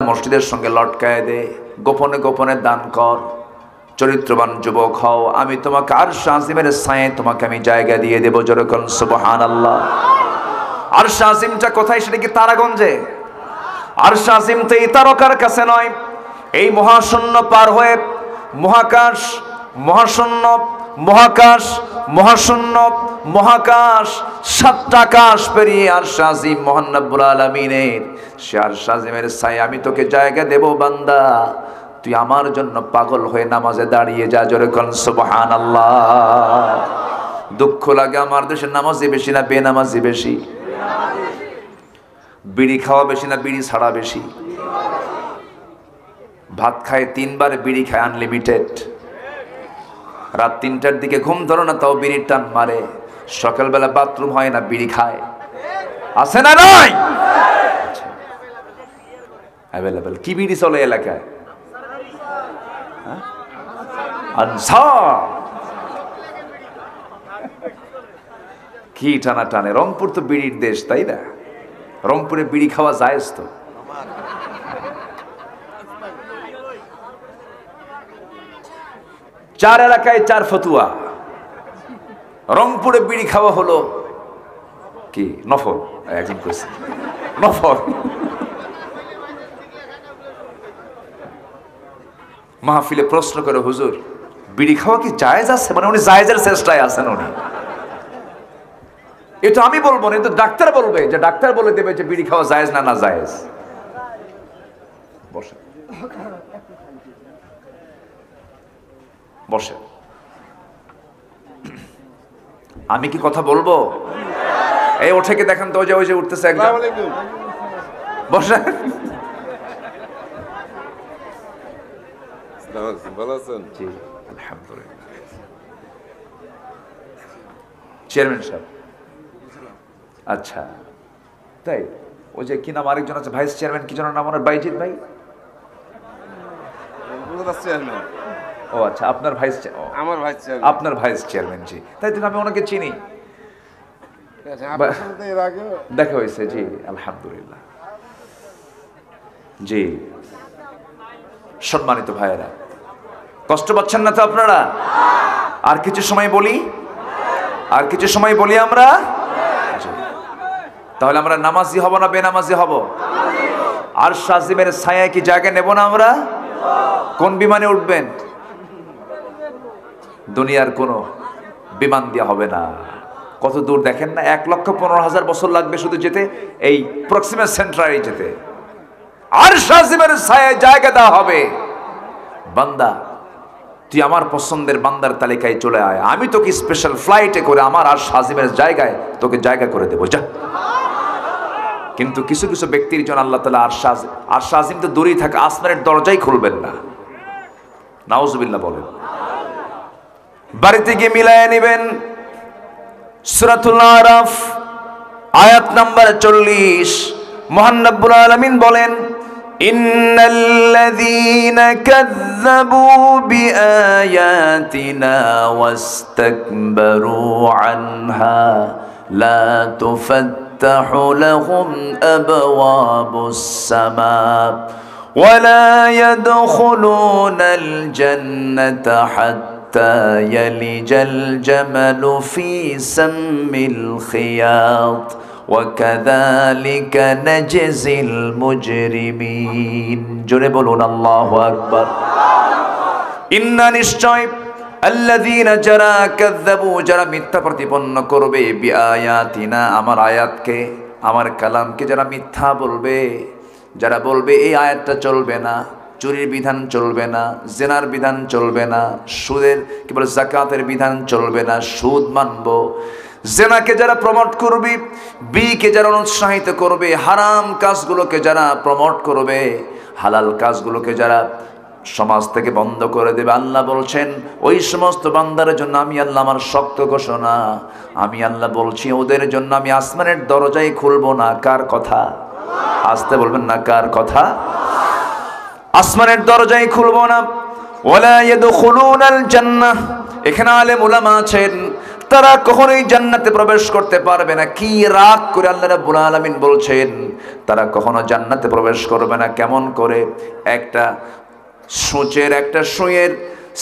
মসজিদের সঙ্গে লটকায় দে, গোপনে গোপনে দান কর, চরিত্রবান যুবক হও, আমি তোমাকে আরশ আজিমের ছায়ায় তোমাকে আমি জায়গা দিয়ে দেব। জোরে কোন সুবহানাল্লাহ। আরশ আজিমটা কোথায়? সেটা কি তারাগঞ্জে? আরশ আজিম তো এই তারকার কাছে নয়, এই মহাশূন্য পার হয়ে মহাকাশ, মহাশূন্য, মহাকাশ, মহাশূন্য, মহাকাশ, 7টা আকাশ পেরিয়ে আরশ আজিম মহান রব্বুল আলামিনের সে আরশ আজিমের ছায়ায় আমি তোকে জায়গা দেব। বান্দা, তুই আমার জন্য পাগল হয়ে নামাজে দাঁড়িয়ে যা। জোরে কোন সুবহানাল্লাহ। দুঃখ লাগে আমার দেশে নামাজি বেশি না বেনামাজি বেশি? বিড়ি খাওয়া বেশি না বিড়ি ছাড়া বেশি? ভাত খায় 3 বার, বিড়ি খায় আনলিমিটেড। রাত 3টার দিকে ঘুম ধরো না, তাও বিড়ির টান মারে। সকালবেলা বাথরুম হয় না, বিড়ি খায়। আছে না নাই? অ্যাভেলেবেল। কি বিড়ি চলে এলাকায়? আনসার। কি টানা টানে। রংপুর তো বিড়ির দেশ, তাই না? রংপুরে বিড়ি খাওয়া জায়েজ তো। চার এলাকায় 4 ফতুয়া। রংপুরে বিড়ি খাওয়া হলো কি নফল? একজন কইছে নফল। মাহফিলে প্রশ্ন করে, হুজুর বিড়ি খাওয়া কি জায়েজ আছে? মানে উনি জায়েজের চেষ্টায় আছেন উনি। এটা আমি বলবো না, কিন্তু ডাক্তার বলবে, যে ডাক্তার বলে দেবে যে বিড়ি খাওয়া জায়েজ না না জায়েজ। বসে বসে। আমি কি কথা বলবো? এই ওঠে কে দেখেন তো, ওই যে উঠতেছে একদম। বসে। ভালো আছেন? জি আলহামদুলিল্লাহ। চেয়ারম্যান সাহেব। আচ্ছা তাই, ওই যে কি নাম আরেকজন আছে ভাইস চেয়ারম্যান, কি যেন নাম ওনার? বাইজিৎ ভাই। ও আচ্ছা, আপনার ভাইস, আমার ভাইস চেয়ারম্যান। আপনার ভাইস চেয়ারম্যান। জি তাই তো, আমি ওনাকে চিনি, দেখা হয়েছে। জি আলহামদুলিল্লাহ। জি সম্মানিত ভাইয়েরা, কষ্ট পাচ্ছেন না তো আপনারা? আর কিছু সময় বলি, আর কিছু সময় বলি আমরা। তাহলে আমরা নামাজি হব না বেনামাজি হব? আরশ আজিমের ছায়ায় কি জায়গা নেব না আমরা? কোন বিমানে উঠবেন? দুনিয়ার কোন বিমান দিয়ে হবে না। কত দূর দেখেন না, 1,15,000 বছর লাগবে শুধু যেতে, এই প্রক্সিমা সেন্টারে যেতে। আরশ আজিমের ছায়ায় জায়গা দেওয়া হবে। বান্দা, তুই আমার পছন্দের বান্দার তালিকায় চলে আয়, আমি তোকে স্পেশাল ফ্লাইটে করে আমার আরশ আজিমের জায়গায় তোকে জায়গা করে দেবো, যা। কিন্তু কিছু কিছু ব্যক্তির জন্য আল্লাহ তাআলা আরশ আজিম তো দূরেই থাকে, আসমানের দরজাই খুলবেন না। নাউজুবিল্লাহ বলেন। বাড়িতে গিয়ে মিলায় নেবেন সূরাতুল আরাফ আয়াত নাম্বার 40। মহান রব্বুল আলামিন বলেন, ইন্নাল্লাযীনা কাযযাবু বিআয়াতিনা ওয়াস্তাকবারু আনহা লা তুফাত্তাহু লাহুম আবওয়াবুস সামা ওয়ালা ইয়াদখুলুনাল জান্নাতা হাত্তা ইয়ালিজাল জামালু ফি সাম্মিল খিয়াত وَكَذَلِكَ نَجْزِي الْمُجْرِمِينَ। জোরে বলুন আল্লাহু আকবার। ইন্না নিশ্চয় আল্লাযীনা যারা কাযযাবু, যারা মিথ্যা প্রতিপন্ন করবে, বিআয়াতিনা আমার আয়াতকে, আমার কালামকে যারা মিথ্যা বলবে, যারা বলবে এই আয়াতটা চলবে না, চুরির বিধান চলবে না, জিনার বিধান চলবে না, সুদের কি বলে যাকাতের বিধান চলবে না, সুদ মানবো, জেনাকে যারা প্রমোট করবে, বিকে যারা উৎসাহিত করবে, হারাম কাজগুলোকে যারা প্রমোট করবে, হালাল কাজগুলোকে যারা সমাজ থেকে বন্ধ করে দেবে, আল্লাহ বলছেন ওই সমস্ত বান্দার জন্য আমি আল্লাহ আমার শক্ত ঘোষণা, আমি আল্লাহ বলছি ওদের জন্য আমি আসমানের দরজাই খুলবো না। কার কথা? আসতে বলবেন না, কার কথা? আসমানের দরজাই খুলবো না। ওয়ালা ইয়াদখুলুনাল জান্নাহ। এখানে আলেম উলামা আছেন, তারা কখনোই জান্নাতে প্রবেশ করতে পারবে না। কি রাগ করে আল্লাহ রাব্বুল আলামিন বলছেন তারা কখনো জান্নাতে প্রবেশ করবে না। কেমন করে? একটা সূচের একটা সুঁয়ের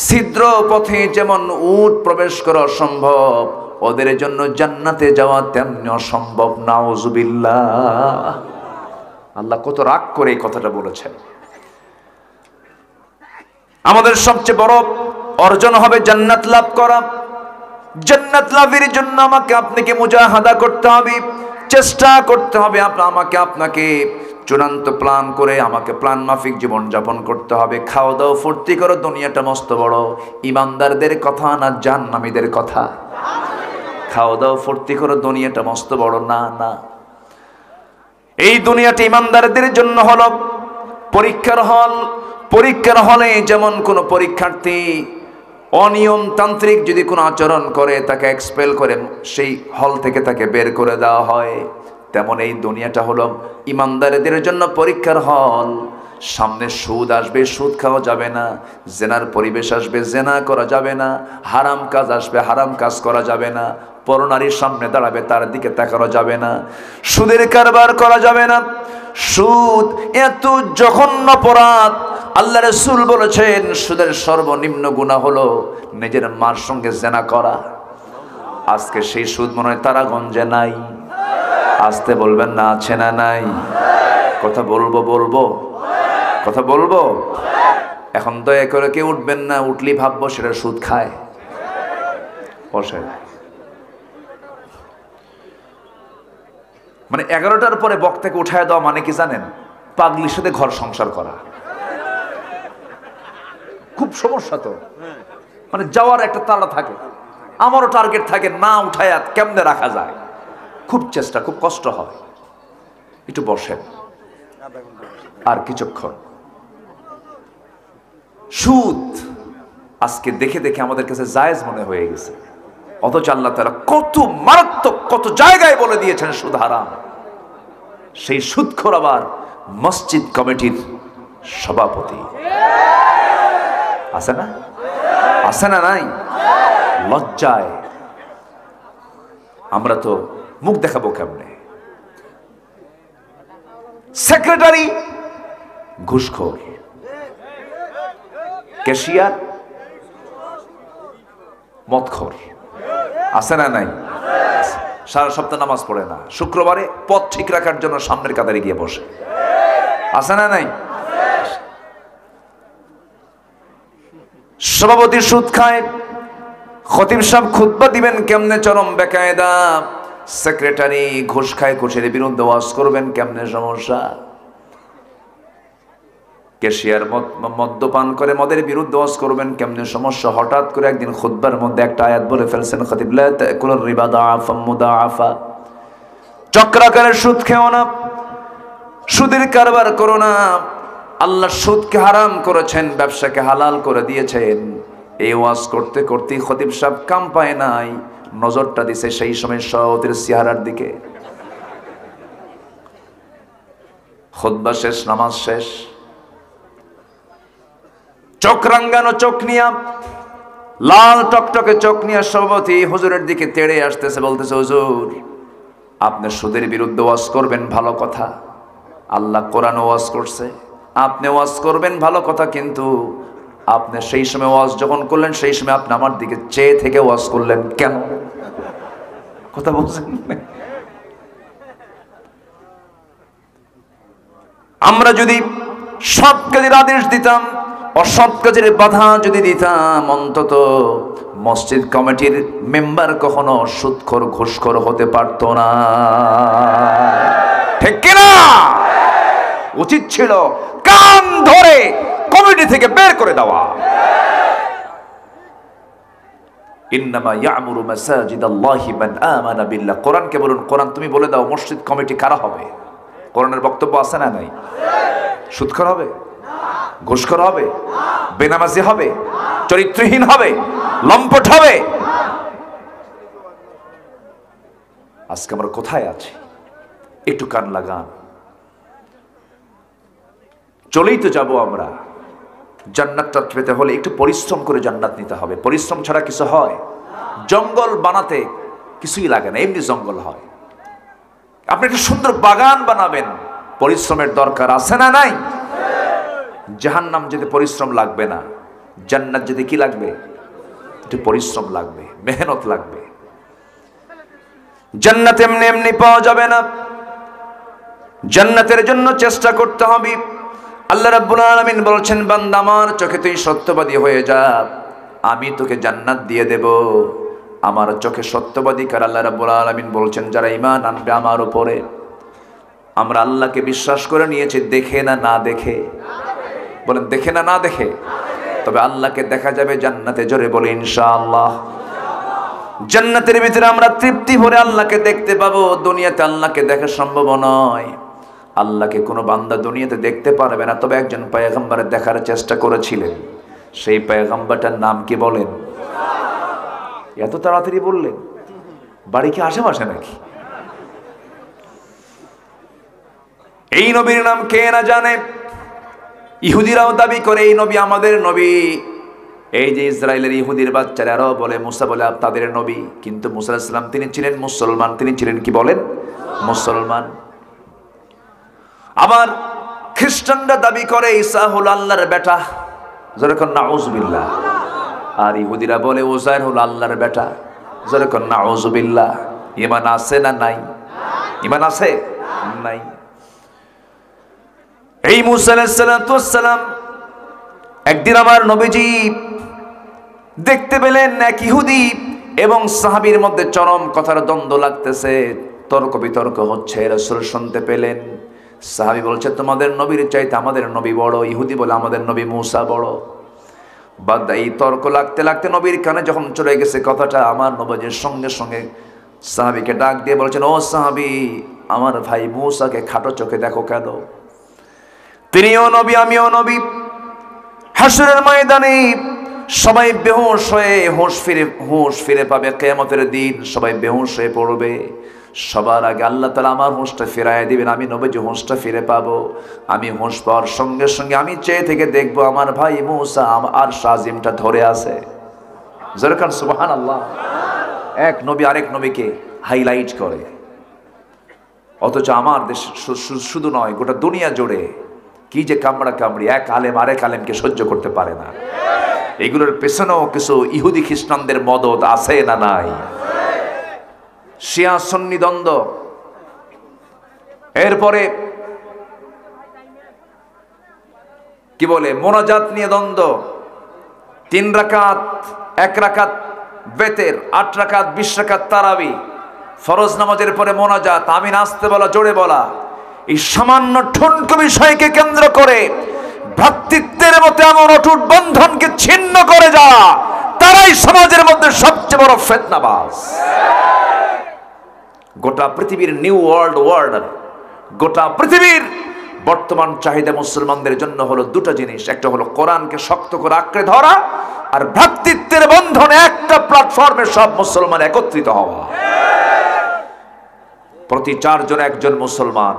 ছিদ্র পথে যেমন উট প্রবেশ করা অসম্ভব, ওদের জন্য জান্নাতে যাওয়া তেমনি অসম্ভব। নাউজুবিল্লাহ। আল্লাহ কত রাগ করে এই কথাটা বলেছেন। আমাদের সবচেয়ে বড় অর্জন হবে জান্নাত লাভ করা। জান্নাত লাভের জন্য আমাকে আপনাকে মুজাহাদা করতে হবে, চেষ্টা করতে হবে। আমাকে আপনাকে চূড়ান্ত প্ল্যান করে আমাকে প্ল্যান মাফিক জীবন যাপন করতে হবে। খাওয়া দাওয়া ফুর্তি করো, দুনিয়াটা মস্ত বড়। ইমানদারদের কথা না জাহান্নামীদের কথা? খাওয়া দাওয়া ফুর্তি করো, দুনিয়াটা মস্ত বড়। না না, এই দুনিয়াটা ইমানদারদের জন্য হলো পরীক্ষার হল। পরীক্ষার হলে যেমন কোনো পরীক্ষার্থী অনিয়মতান্ত্রিক যদি কোনো আচরণ করে তাকে এক্সপেল করে সেই হল থেকে তাকে বের করে দেওয়া হয়, তেমন এই দুনিয়াটা হলো ইমানদারদের জন্য পরীক্ষার হল। সামনে সুদ আসবে, সুদ খাওয়া যাবে না। জেনার পরিবেশ আসবে, জেনা করা যাবে না। হারাম কাজ আসবে, হারাম কাজ করা যাবে না। পরনারীর সামনে দাঁড়াবে, তার দিকে তাকানো যাবে না। সুদের কারবার করা যাবে না। সুদ এত জঘন্য অপরাধ, আল্লাহ রাসূল বলেছেন সুদের সর্বনিম্ন গুনাহ হলো নিজের মার সঙ্গে জেনা করা। আজকে সেই সুদ মনে হয় তারাগঞ্জে নাই। আসতে বলবেন না, আছে না নাই? কথা বলবো কথা বলবো। এখন দয়া করে কেউ উঠবেন না, উঠলি ভাববো সেটা সুদ খায়। বসে মানে 11টার পরে বক্তাকে উঠায় দেওয়া মানে কি জানেন? পাগলির সাথে ঘর সংসার করা। খুব সমস্যা তো, মানে যাওয়ার একটা তাড়া থাকে। আমারও টার্গেট থাকে, না উঠায় কেমনে রাখা যায়। খুব চেষ্টা, খুব কষ্ট হয়। একটু বসেন আর কিছুক্ষণ। সুদ আজকে দেখে দেখে আমাদের কাছে জায়েজ মনে হয়ে গেছে, অথচ আল্লাহ তাআলা কত মারাত্মক, কত জায়গায় বলে দিয়েছেন সুদ হারাম। সেই সুদখোর আবার মসজিদ কমিটির সভাপতি। আছে না? আছে না নাই? লজ্জায় আমরা তো মুখ দেখাবো কেমনে? সেক্রেটারি ঘুষখোর, ক্যাশিয়ার মদখোর। আছে না নাই? সারা সপ্তাহ নামাজ পড়ে না, শুক্রবারে পথ ঠিক রাখার জন্য সামনের কাতারে গিয়ে বসে। আছে না নাই? সভাপতি সুদ খায়, খতিব সাহেব খুতবা দিবেন কেমনে চরম বেকায়দা, সেক্রেটারি ঘুষ খায়, ঘুষের বিরুদ্ধে ওয়াজ করবেন কেমনে সমস্যা, ক্যাশিয়ার মদ্যপান করে মদের বিরুদ্ধে ওয়াজ করবেন কেমনে সমস্যা। হঠাৎ করে একদিন খুতবার মধ্যে একটা আয়াত বলে ফেলছেন খতিব, লা তাকুলুর রিবা দাআফাম মুদাআফা, চক্রাকারে সুদ খেও না, সুদের কারবার করো না। আল্লাহ সুদকে হারাম করেছেন, ব্যবসাকে হালাল করে দিয়েছেন। এই ওয়াজ করতে করতে খতিব সাহেব কাম পায় নাই, নজরটা দিছে সেই সময় সভাপতির চেহারার দিকে। খুতবা শেষ, নামাজ শেষ, চোখ রাঙ্গানো চোখ নিয়া, লাল টকটকে চোখ নিয়ে সভাপতি হুজুরের দিকে তেড়ে আসতেছে, বলতেছে হুজুর আপনি সুদের বিরুদ্ধে ওয়াজ করবেন ভালো কথা, আল্লাহ কোরআন ওয়াজ করছে, আপনি ওয়াজ করবেন ভালো কথা, কিন্তু আপনি সেই সময় ওয়াজ যখন করলেন সেই সময় আপনি আমার দিকে চেয়ে থেকে ওয়াজ করলেন কেন? কথা বলছেন। আমরা যদি সৎ কাজের আদেশ দিতাম, অসৎ কাজের বাধা যদি দিতাম, অন্তত মসজিদ কমিটির মেম্বার কখনো সুদখোর ঘুষখোর হতে পারত না। ঠিক কিনা? উচিত ছিল কান ধরে কমিটি থেকে বের করে দেওয়া। ইন্নামা ইয়ামুরু মাসাজিদাল্লাহি মান আমানা বিল্লাহ। কোরআনকে বলুন, কোরআন তুমি বলে দাও মসজিদ কমিটি কারা হবে? কোরআনের বক্তব্য আছে না নাই? সুদখোর হবে, ঘুষখোর হবে, বেনামাজি হবে, চরিত্রহীন হবে, লম্পট হবে। আজকে আমরা কোথায় আছি? একটু কান লাগান। চলেই তো যাব আমরা। জান্নাতটা পেতে হলে একটু পরিশ্রম করে জান্নাত নিতে হবে। পরিশ্রম ছাড়া কিছু হয়? জঙ্গল বানাতে কিছুই লাগে না, এমনি জঙ্গল হয়। আপনি একটা সুন্দর বাগান বানাবেন, পরিশ্রমের দরকার আছে না নাই? জাহান্নাম যেতে পরিশ্রম লাগবে না, জান্নাত যেতে কি লাগবে? একটু পরিশ্রম লাগবে, মেহনত লাগবে। জান্নাত এমনি এমনি পাওয়া যাবে না, জান্নাতের জন্য চেষ্টা করতে হবে। আল্লাহ রাব্বুল আলামিন বলছেন, বান্দা আমার চোখে তুই সত্যবাদী হয়ে যা, আমি তোকে জান্নাত দিয়ে দেব। আমার চোখে সত্যবাদী কার? আল্লাহ রাব্বুল আলামিন বলছেন, যারা ঈমান আনবে আমার উপরে। আমরা আল্লাহকে বিশ্বাস করে নিয়েছি, দেখে না না দেখে। বলেন দেখে না না দেখে। তবে আল্লাহকে দেখা যাবে জান্নাতে, জোরে বলে ইনশাআল্লাহ। জান্নাতের ভিতরে আমরা তৃপ্তি ভরে আল্লাহকে দেখতে পাবো। দুনিয়াতে আল্লাহকে দেখা সম্ভব নয়, আল্লাহকে কোনো বান্দা দুনিয়াতে দেখতে পারবে না। তবে একজন পয়গম্বরের দেখার চেষ্টা করেছিলেন, সেই পয়গম্বরটার নাম কি বলেন? এত তাড়াতাড়ি বললেন, বাড়ি কি আশেপাশে নাকি? এই নবীর নাম কে না জানে? ইহুদিরাও দাবি করে এই নবী আমাদের নবী। এই যে ইসরায়েলের ইহুদির বাচ্চারা আরো বলে মুসা বলে তাদের নবী, কিন্তু মুসা আলাইহিস সালাম তিনি ছিলেন মুসলমান, তিনি ছিলেন কি বলেন? মুসলমান। আবার খ্রিস্টানরা দাবি করে ঈসা হলো আল্লাহর বেটা, যেরকম নাউজুবিল্লাহ। আর ইহুদিরা বলে উযাইর হলো আল্লাহর বেটা, যেরকম নাউজুবিল্লাহ। ঈমান আছে না নাই? ঈমান আছে নাই? এই মুসা আলাইহিস সালাম একদিন আমার নবীজি দেখতে পেলেন এক ইহুদি এবং সাহাবীর মধ্যে চরম কথার দ্বন্দ্ব লাগতেছে, তর্ক বিতর্ক হচ্ছে। রাসূল শুনতে পেলেন, সাহাবী বলছে তোমাদের নবীর চাইতে আমাদের নবী বড়। ইহুদি বলে আমাদের নবী মুসা বড়। বাদ এই তর্ক লাগতে লাগতে নবীর কানে যখন চলে গেছে কথাটা, আমার নবীর সঙ্গে সঙ্গে সাহাবীকে ডাক দিয়ে বলছেন, ও সাহাবী, আমার ভাই মুসাকে খাটো চোখে দেখো কেন? তিনিও নবী, আমিও নবী। হাসরের ময়দানে সবাই বেহুশ হয়ে হুঁশ ফিরে পাবে। কিয়ামতের দিন সবাই বেহুশ হয়ে পড়বে। সবার আগে আল্লাহ তাআলা আমার হুঁশটা ফিরায় দিবেন, আমি নবীজি হুঁশটা ফিরে পাবো। আমি হুঁশ পাওয়ার সঙ্গে সঙ্গে আমি চেয়ে থেকে দেখবো আমার ভাই মুসা আর শাজিমটা ধরে আছে। যেরকম সুবহানাল্লাহ। এক নবী আরেক নবীকে হাইলাইট করে, অথচ আমার দেশ শুধু নয় গোটা দুনিয়া জুড়ে কি যে কামড়া কামড়ি, এক আলেম আরেক আলেমকে সহ্য করতে পারে না। এগুলোর পেছনেও কিছু ইহুদি খ্রিস্টানদের মদদ আছে না নাই? শিয়া সুন্নি দ্বন্দ্ব, এরপরে কি বলে মোনাজাত নিয়ে দ্বন্দ্ব। 3 রাকাত 1 রাকাত বেতের, 8 রাকাত 20 রাকাত তারাবি, ফরজ নামাজের পরে মোনাজাত, আমিন আসতে বলা, জোরে বলা। এই সামান্য ঠুনকো বিষয়কে কেন্দ্র করে ভ্রাতৃত্বের মতো এমন অটুট বন্ধনকে ছিন্ন করে যাওয়া, তারাই সমাজের মধ্যে সবচেয়ে বড় ফিতনাবাজ। গোটা পৃথিবীর নিউ ওয়ার্ল্ড অর্ডার, গোটা পৃথিবীর বর্তমান চাহিদা মুসলমানদের জন্য হলো দুটো জিনিস, একটা হলো কোরআনকে শক্ত করে আঁকড়ে ধরা, আর ভ্রাতৃত্বের বন্ধনে একটা প্ল্যাটফর্মে সব মুসলমান একত্রিত হওয়া। প্রতি 4 জন একজন মুসলমান,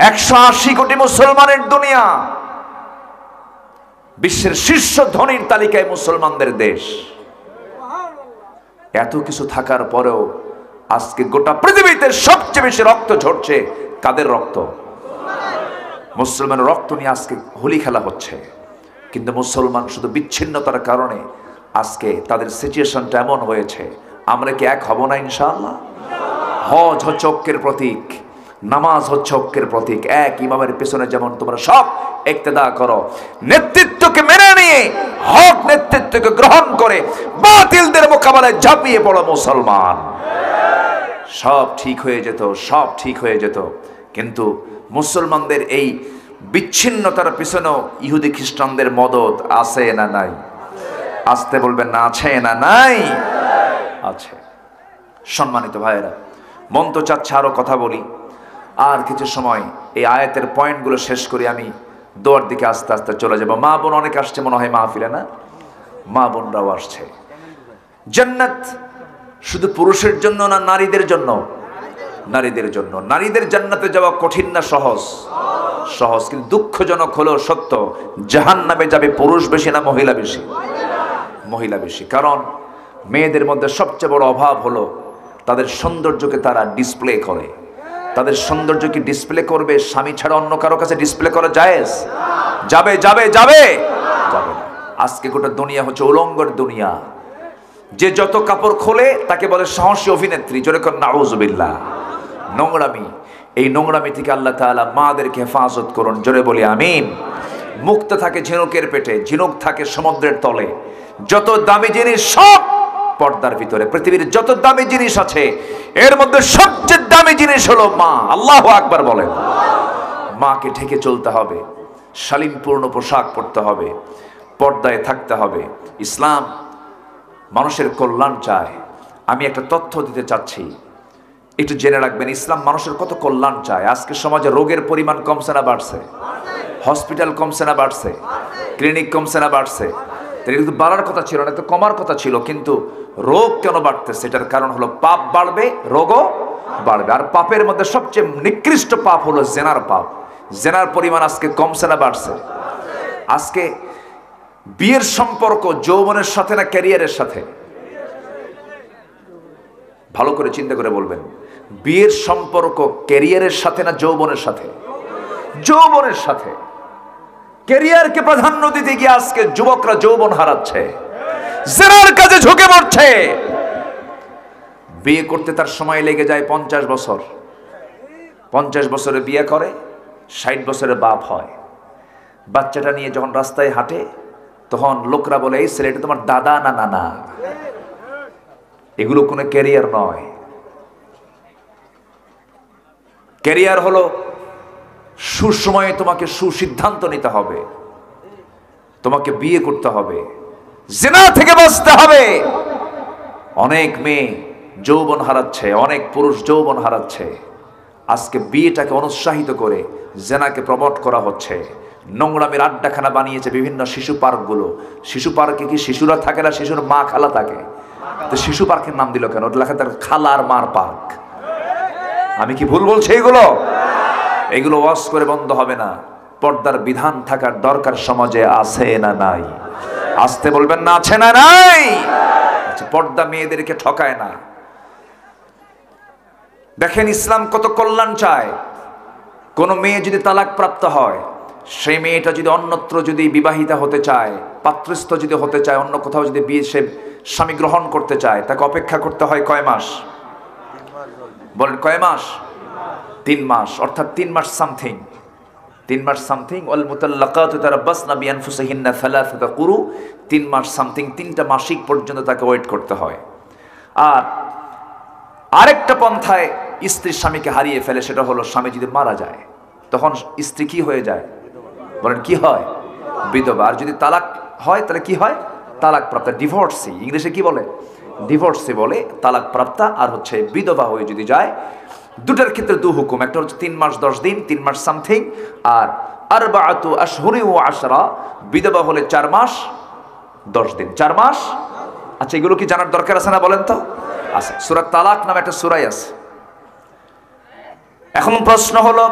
180 কোটি মুসলমানের দুনিয়া, বিশ্বের শীর্ষ ধনীর তালিকায় মুসলমানদের দেশ। এত কিছু থাকার পরেও আজকে গোটা পৃথিবীতে সবচেয়ে বেশি রক্ত ঝরছে কাদের? রক্ত মুসলমানের রক্ত নিয়ে আজকে হোলি খেলা হচ্ছে। কিন্তু মুসলমান শুধু বিচ্ছিন্নতার কারণে আজকে তাদের সিচুয়েশনটা এমন হয়েছে। আমরা কি এক হব না ইনশাআল্লাহ? হজ হচ্ছে ঐক্যের প্রতীক, নামাজ হচ্ছে ঐক্যের প্রতীক। এক ইমামের পেছনে যেমন তোমরা সব ইক্তেদা করো, নেতৃত্বকে মেনে নিয়ে হক নেতৃত্বকে গ্রহণ করে বাতিলদের মোকাবেলায় ঝাঁপিয়ে পড়ো মুসলমান, সব ঠিক হয়ে যেত, সব ঠিক হয়ে যেত। কিন্তু মুসলমানদের এই বিচ্ছিন্নতার পিছনেও ইহুদি খ্রিস্টানদের মদদ আছে না নাই? আসতে বলবেন না, আছে না নাই? আছে। সম্মানিত ভাইয়েরা, মন তো চাচ্ছে আরো কথা বলি, আর কিছু সময় এই আয়াতের পয়েন্টগুলো শেষ করি, আমি দোয়ার দিকে আস্তে আস্তে চলে যাব। মা বোন অনেক আসছে মনে হয় মাহফিলে, না? মা বোনরাও আসছে। জান্নাত শুধু পুরুষের জন্য না নারীদের জন্য? নারীদের জন্য। নারীদের জান্নাতে যাওয়া কঠিন না সহজ? সহজ। কিন্তু দুঃখজনক হলো সত্য, জাহান্নামে যাবে পুরুষ বেশি না মহিলা বেশি? মহিলা বেশি। কারণ মেয়েদের মধ্যে সবচেয়ে বড় অভাব হলো তাদের সৌন্দর্যকে তারা ডিসপ্লে করে। তাদের সৌন্দর্য কি ডিসপ্লে করবে স্বামী ছাড়া অন্য কারো কাছে ডিসপ্লে করা জায়েজ? যাবে যাবে যাবে যাবে না। আজকে গোটা দুনিয়া হচ্ছে উলঙ্গের দুনিয়া। যে যত কাপড় খোলে তাকে বলে সাহসী অভিনেত্রী। জোরে কর নাউজুবিল্লাহ। নোংরামি, এই নোংরামি থেকে আল্লাহ তাআলা মাদেরকে হেফাজত করুন। জোরে বলি আমিন। মুক্ত থাকে ঝিনুকের পেটে, ঝিনুক থাকে সমুদ্রের তলে। যত দামি জিনিস সব পর্দার ভিতরে। পৃথিবীর যত দামি জিনিস আছে এর মধ্যে সবচেয়ে দামি জিনিস হলো মা। আল্লাহু আকবার বলেন। মাকে ঢেকে চলতে হবে, শালীনপূর্ণ পোশাক পরতে হবে, পর্দায় থাকতে হবে। ইসলাম মানুষের কল্যাণ চায়। আমি একটা তথ্য দিতে চাচ্ছি, একটু জেনে রাখবেন। ইসলাম মানুষের কত কল্যাণ চায়। আজকে সমাজে রোগের পরিমাণ কমছে না বাড়ছে? হসপিটাল কমছে না বাড়ছে? ক্লিনিক কমছে না বাড়ছে? এটা কিন্তু বাড়ার কথা ছিল না, তো কমার কথা ছিল। কিন্তু রোগ কেন বাড়তেছে? এটার কারণ হলো পাপ বাড়বে, রোগও বাড়বে। আর পাপের মধ্যে সবচেয়ে নিকৃষ্ট পাপ হলো জেনার পাপ। জেনার পরিমাণ আজকে কমছে না বাড়ছে? আজকে বিয়ের সম্পর্ক যৌবনের সাথে না ক্যারিয়ারের সাথে? ভালো করে চিন্তা করে বলবেন, বিয়ের সম্পর্ক ক্যারিয়ারের সাথে না যৌবনের সাথে? যৌবনের সাথে। ক্যারিয়ারকে প্রাধান্য দিতে গিয়ে আজকে যুবকরা যৌবন হারাচ্ছে, জেনার কাজে ঝুঁকে পড়ছে। বিয়ে করতে তার সময় লেগে যায় 50 বছর। 50 বছরে বিয়ে করে, 60 বছরে বাপ হয়। বাচ্চাটা নিয়ে যখন রাস্তায় হাঁটে তখন লোকরা বলে, এই ছেলেটা তোমার দাদা না নানা। এগুলো কোনো ক্যারিয়ার নয়। ক্যারিয়ার হলো সুসময়ে তোমাকে সুসিদ্ধান্ত নিতে হবে, তোমাকে বিয়ে করতে হবে, জিনা থেকে বাঁচতে হবে। অনেক মেয়ে যৌবন হারাচ্ছে, অনেক পুরুষ যৌবন হারাচ্ছে। আজকে বিয়েটাকে অনুৎসাহিত করে জেনাকে প্রমোট করা হচ্ছে। নোংরামের আড্ডাখানা বানিয়েছে বিভিন্ন শিশু পার্কগুলো। শিশু পার্কে কি শিশুরা থাকে না, শিশুর মা খালা থাকে? তো শিশু পার্কের নাম দিল কেন? ওটা লেখা থাকে খালা আর মার পার্ক। আমি কি ভুল বলছি? এগুলো ওয়াজ করে বন্ধ হবে না। পর্দার বিধান থাকার দরকার সমাজে আছে না নাই? আসতে বলবেন না, আছে না নাই? পর্দা মেয়েদেরকে ঠকায় না। দেখেন ইসলাম কত কল্যাণ চায়। কোন মেয়ে যদি তালাক প্রাপ্ত হয়, সেই মেয়েটা যদি অন্যত্র যদি বিবাহিতা হতে চায়, পাত্রস্থ যদি হতে চায়, অন্য কোথাও যদি বিয়ে সে স্বামী গ্রহণ করতে চায়, তাকে অপেক্ষা করতে হয় কয় মাস? বলেন কয় মাস? 3 মাস, অর্থাৎ 3 মাস সামথিং। 3 মাস সামথিং। ওয়াল মুতাল্লাকাতু তারাব্বাসনা বিআনফুসিহিন্না সালাসাতা কুরু। 3 মাস সামথিং, 3টা মাসিক পর্যন্ত তাকে ওয়েট করতে হয়। আর আরেকটা পন্থায় স্ত্রী স্বামীকে হারিয়ে ফেলে, সেটা হলো স্বামী যদি মারা যায়, তখন স্ত্রী কি হয়ে যায়? বলেন কি হয়? বিধবা। আর যদি তালাক হয় তাহলে কি হয়? তালাক প্রাপ্তা, ডিভোর্সি। ইংলিশে কি বলে? ডিভোর্সি বলে। তালাক প্রাপ্তা আর হচ্ছে বিধবা হয়ে যদি যায়, দুটার ক্ষেত্রে 2 হুকুম। একটা হচ্ছে 3 মাস 10 দিন, 3 মাস সামথিং। আর আরবাআতু আশহুরি ওয়া আশরা, বিধবা হলে 4 মাস 10 দিন। 4 মাস। আচ্ছা, এগুলো কি জানার দরকার আছে না বলেন তো? আছে। সূরা তালাক নামে একটা সূরা আছে। এখন প্রশ্ন হলো,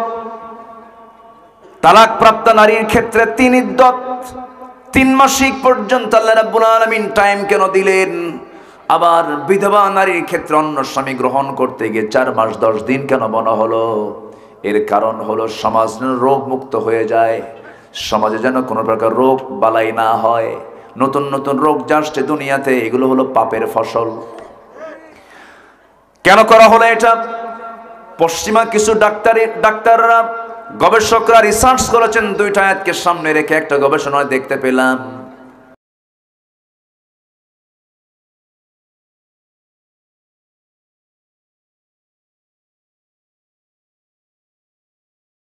তালাক প্রাপ্ত নারীর ক্ষেত্রে 3 ইদ্দত, 3 মাসিক পর্যন্ত আল্লাহ রাব্বুল আলামিন টাইম কেন দিলেন? আবার বিধবা নারীর ক্ষেত্রে অন্য স্বামী গ্রহণ করতে গিয়ে 4 মাস 10 দিন কেন বলা হলো? এর কারণ হলো সমাজ রোগ মুক্ত হয়ে যায়, সমাজে যেন কোনো প্রকার রোগ বালাই না হয়। নতুন নতুন রোগ আসছে দুনিয়াতে, এগুলো হলো পাপের ফসল। কেন করা হলো এটা? পশ্চিমা কিছু ডাক্তাররা, গবেষকরা রিসার্চ করেছেন। 2টা আয়াতকে সামনে রেখে একটা গবেষণায় দেখতে পেলাম